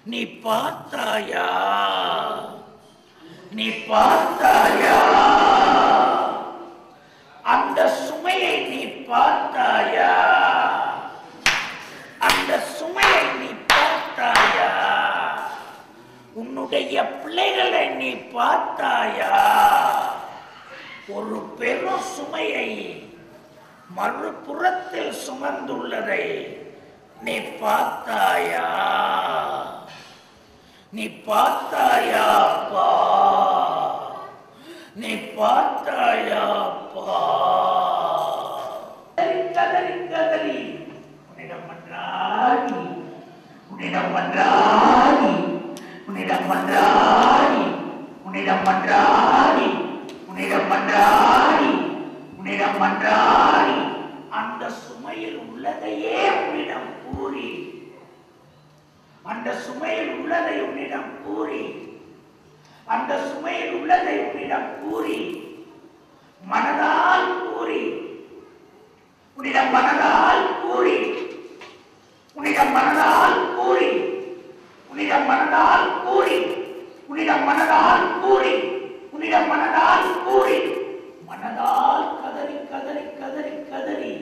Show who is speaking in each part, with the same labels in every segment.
Speaker 1: நீ பார்த்தாயா? நீ பார்த்தாயா? அந்த சுமையை நீ பார்த்தாயா? அந்த சுமையை நீ பார்த்தாயா? உன்னுடைய பிள்ளைகளை நீ பார்த்தாயா? ஒரு பெரும் சுமையை மறுபுறத்தில் சுமந்துள்ளதை நீ பார்த்தாயா? நீ பார்த்தாயாப்பா? நீ பார்த்தாயாப்பா? கதறி கதறி உன்னிடம் மன்றாடி, உன்னிடம் மன்றாடி, உன்னிடம் மன்றாடி, உன்னிடம் மன்றாடி, உன்னிடம் மன்றாடி, உன்னிடம் மன்றாடி, அந்த சுமையில் உள்ளதையே உன்னிடம் கூறி, அந்த சுமையில் உள்ளதை உன்னிடம் கூறி, அந்த சுமையில் உள்ளதை உன்னிடம் கூறி, மனதால் கூறி, உன்னிடம் மனதால் கூறி, உன்னிடம் மனதால் கூறி, உன்னிடம் மனதால் கூறி, உன்னிடம் மனதால் கூறி, உன்னிடம் மனதால் கூறி, மனதால் கதறி கதறி கதறி கதறி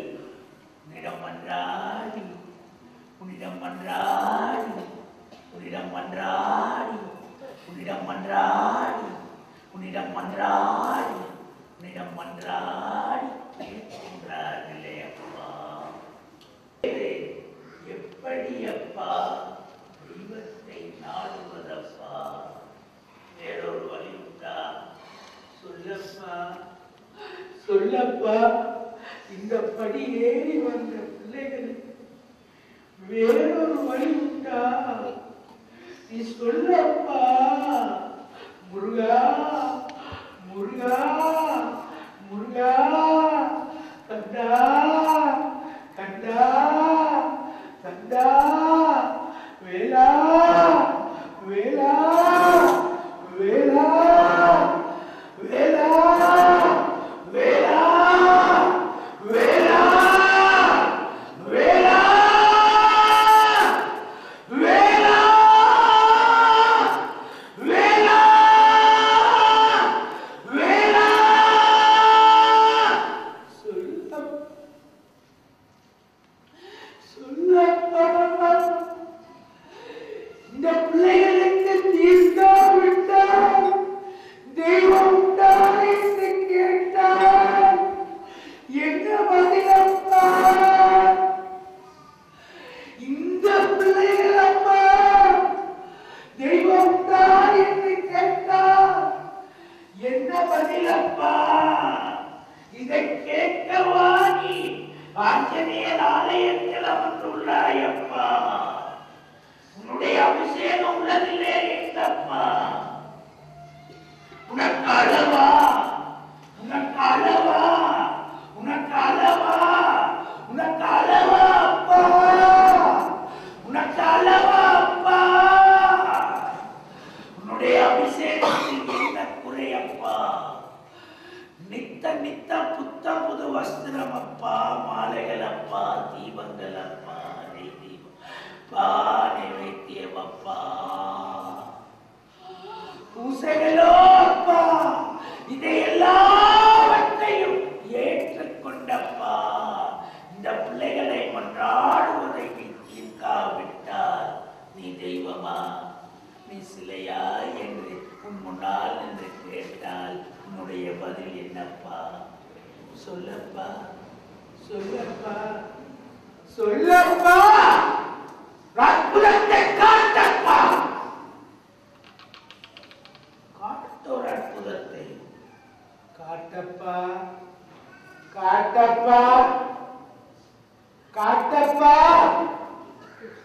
Speaker 1: உன்னிடம் மன்றாடி, உன்னிடம் மன்றாடி, உன்னிடம் மன்றாடி, உன்னிடம் மன்றாடி, உன்னிடம் மன்றாடி, உன்னிடம் மன்றாடி கேட்கின்றார்களே அப்பா. எப்படி அப்பா தெய்வத்தை நாடுவதப்பா? வேறொரு வழி உண்டா? சொல்லப்பா, சொல்லப்பா. இந்த படி ஏறி வந்த பிள்ளைகளுக்கு வேறொரு வழி உண்டா? நீ சொல்லப்பா. முருகா, முருகா, முருகா, கண்டா, கண்டா, கண்டா, வேலா, வேலா, வேலா, வேலா, வேலா, வேலா, வேலா, வேலா, வேலா, வேலா. சொல்லப்பா, இந்த பிள்ளைகளுக்கு தீர்க்காவிட்டால் தெய்வம் உண்டா என்று கேட்டால் என்ன பதிலப்பா? இந்த பிள்ளைகள் அப்பா தெய்வம் உண்டா என்று கேட்டால் என்ன பதிலப்பா? இதை கேட்கவா நீ ஆஞ்சநேயர் ஆலயத்தில் அமர்ந்துள்ளாயப்பா? உன்னுடைய அபிஷேகம் உள்ளதில்லே எங்கப்பா? உனக்கு அளவா? உனக்கு அளவா? உனக்கு அளவா? உனக்கு அளவா அப்பா? உனக்கு அளவா அப்பா? உன்னுடைய அபிஷேகத்தில் என்ன குறையப்பா? நித்த நித்த புத்த புது வஸ்திரம் அப்பா, மாலைகள் அப்பா, தீபங்கள் அப்பா, நெய் தீபம் அப்பா, நைவேத்தியம் அப்பா, பூசைகளோ அப்பா, இதை எல்லாவற்றையும் ஏற்றுக்கொண்டப்பா. இந்த பிள்ளைகளை மன்றாடுவதை நீ தீர்க்காவிட்டால் நீ தெய்வமா, நீ சிலையா என்று உன் முன்னால் என்று கேட்டால் உன்னுடைய பதில் என்னப்பா? சொல்லப்பா, சொல்லப்பா, சொல்லப்பா. அற்புதத்தை காட்டப்பா. காட்டோர் அற்புதத்தை காட்டப்பா, காட்டப்பா, காட்டப்பா.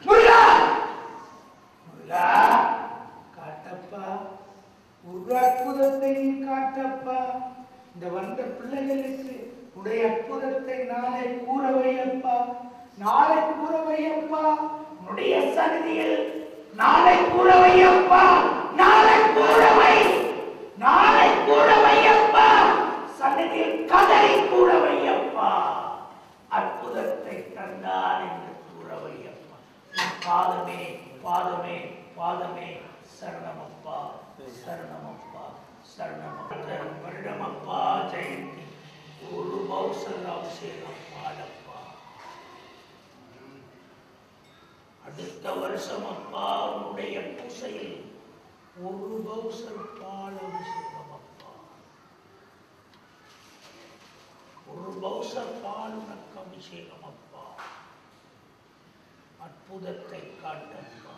Speaker 1: முருகா, முருகா, காட்டப்பா. ஒரு அற்புதத்தை காட்டப்பா. இந்த வந்த பிள்ளைகளுக்கு உடைய அற்புதத்தை நாளை கூற வையப்பா, நாளை கூற வையப்பா. உன்னுடைய சந்நிதியில் நாளை கூற வையப்பா, நாளை கூற வை, நாளை கூற வையப்பா. சந்நிதியில் கதறி கூற வையப்பா. அற்புதத்தை தந்தான் என்று கூற வையப்பா. பாதமே பாதமே பாதமே சரணமப்பா சரணமப்பா சரணமப்பா வருடமப்பா ஜெயந்தி ஒரு பௌசல் அபிஷேகம் பாடப்பா. அடுத்த வருஷம் அப்பா உன்னுடைய பூசையில் ஒரு பௌசல் பால் அபிஷேகம் அப்பா. ஒரு பௌசல் பால் உனக்கு அபிஷேகம் அப்பா. அற்புதத்தை காட்டப்பா.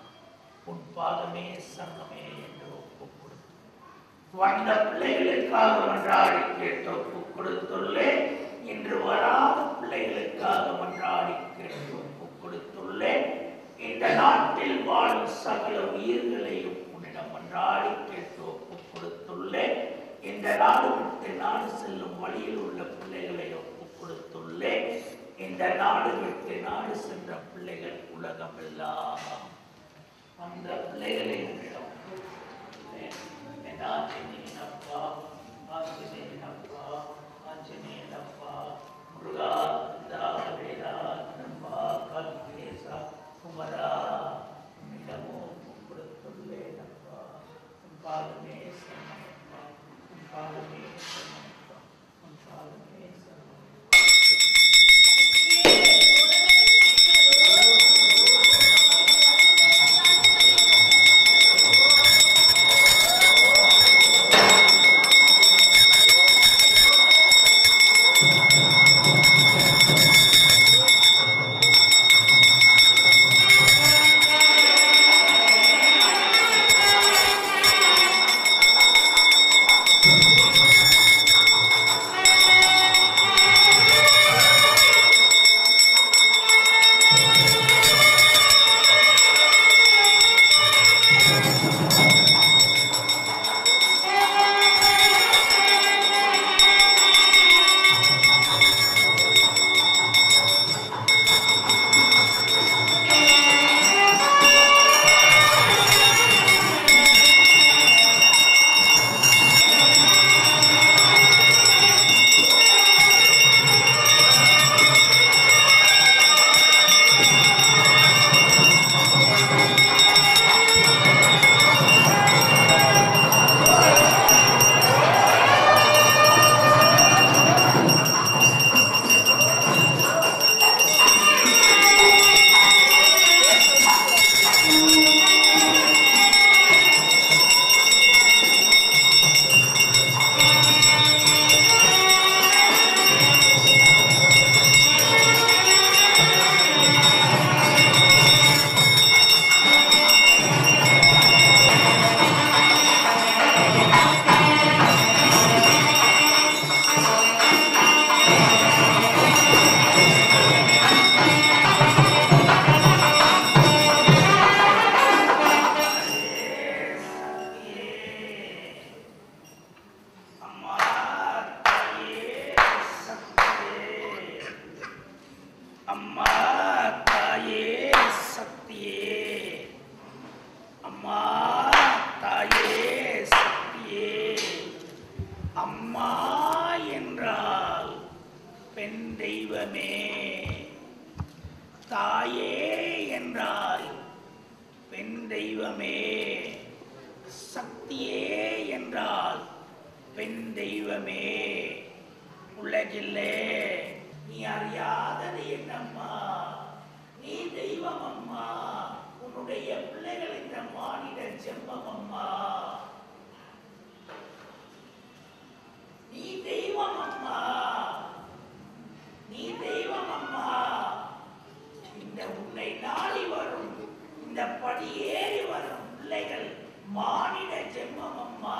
Speaker 1: உன் பாதமே சரணமே என்று ஒப்பு கொடுத்து வந்த பிள்ளைகளுக்காக மன்றாடி கேட்டு ஒப்பு கொடுத்துள்ளே. இன்று வராத பிள்ளைகளுக்காக மன்றாடி கேட்டு ஒப்பு கொடுத்துள்ளே. இந்த நாட்டில் வாழும் சகல உயிர்களையும் உன்னிடம் மன்றாடி கேட்டு ஒப்பு கொடுத்துள்ளே. இந்த நாடு விட்டு நாடு செல்லும் வழியில் உள்ள பிள்ளைகளை ஒப்பு கொடுத்துள்ளே. இந்த நாடு விட்டு நாடு சென்ற பிள்ளைகள் உலகம் எல்லாம் அந்த பிள்ளைகளை உன்னிடம் ஆஞ்சநேயனப்பா ஆஞ்சநேயனப்பா ஆஞ்சநேயனப்பா முருகா வேதா நம்பா கல்கேசா குமரா உன்னிடமோ கொடுத்துள்ளேனப்பா. உன் பாதமே சரணமப்பா உன் பாதமே சரணமப்பா உன் பாதமே சரணமப்பா. மானிட ஜென்மம் அம்மா.